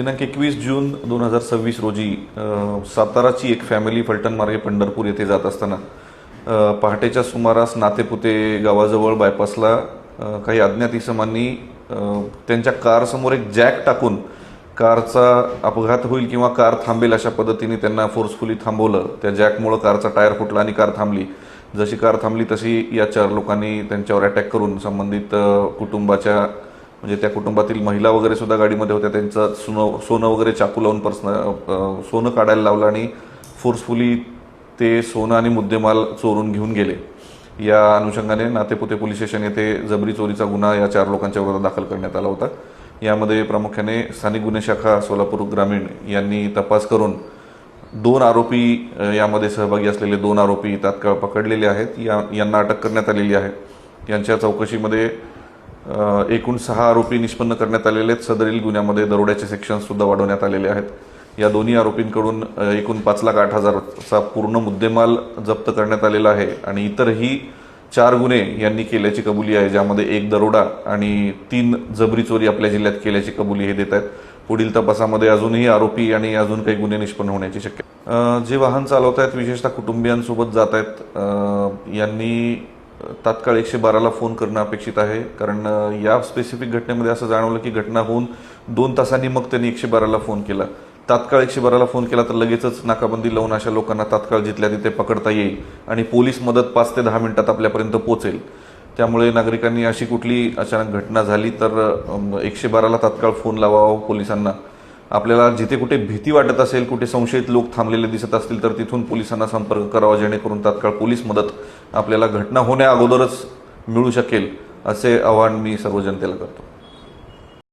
दिनांक 21 जून 2026 रोजी साताराची एक फॅमिली फलटण मार्गे पंढरपूर येथे जात असताना पहाटेच्या सुमारास नातेपुते गावाजवळ बायपासला काही अज्ञात इसमांनी त्यांच्या कारसमोर एक जॅक टाकून कारचा अपघात होईल किंवा कार थांबेल अशा पद्धतीने त्यांना फोर्सफुली थांबवलं। त्या जॅकमुळे कारचा टायर फुटला आणि कार थांबली। जशी कार थांबली तशी या 4 लोकांनी त्यांच्यावर अटॅक करून संबंधित कुटुंबाच्या म्हणजे त्या कुटुंबातील महिला वगैरे सुद्धा गाडीमध्ये होत्या, त्यांचं सोनं वगैरे चाकू लावून सोनं काढायला लावलं आणि फोर्सफुली ते सोनं आणि मुद्देमाल चोरून घेऊन गेले। या अनुषंगाने नातेपुते पोलीस स्टेशन येथे जबरी चोरीचा गुन्हा या 4 लोकांच्या विरोधात दाखल करण्यात आला होता। यामध्ये प्रामुख्याने स्थानिक गुन्हे शाखा सोलापूर ग्रामीण यांनी तपास करून 2 आरोपी यामध्ये सहभागी असलेले 2 आरोपी तात्काळ पकडलेले आहेत। यांना अटक करण्यात आलेली आहे। यांच्या चौकशीमध्ये एकूण 6 आरोपी निष्पन्न करण्यात आलेले आहेत। सदरील गुन्ह्यामध्ये दरोड्याचे सेक्शन्स सुद्धा वाढवण्यात आलेले आहेत। या दोन्ही आरोपींकडून एकूण 5,08,000चा पूर्ण मुद्देमाल जप्त करण्यात आलेला आहे आणि इतरही 4 गुन्हे यांनी केल्याची कबुली आहे, ज्यामध्ये 1 दरोडा आणि 3 जबरी चोरी आपल्या जिल्ह्यात केल्याची कबुली हे देत आहेत। पुढील तपासामध्ये अजूनही आरोपी आणि अजून काही गुन्हे निष्पन्न होण्याची शक्यता। जे वाहन चालवत आहेत विशेषतः कुटुंबियांसोबत जात आहेत यांनी तात्काळ 112ला फोन करणं अपेक्षित आहे, कारण या स्पेसिफिक घटनेमध्ये असं जाणवलं की घटना होऊन 2 तासांनी मग त्यांनी 112ला फोन केला। तात्काळ 112ला फोन केला तर लगेचच नाकाबंदी लावून अशा लोकांना तात्काळ जिथल्या तिथे पकडता येईल आणि पोलीस मदत 5 ते 10 मिनिटात आपल्यापर्यंत पोहोचेल। त्यामुळे नागरिकांनी अशी कुठली अचानक घटना झाली तर 112ला तात्काळ फोन लावावा पोलिसांना। आपल्याला जिथे कुठे भीती वाटत असेल, कुठे संशयित लोक थांबलेले दिसत असतील तर तिथून पोलिसांना संपर्क करावा, जेणेकरून तात्काळ पोलीस मदत आपल्याला घटना होण्या अगोदरच मिळू शकेल, असे आवाहन मी सर्व जनतेला करतो।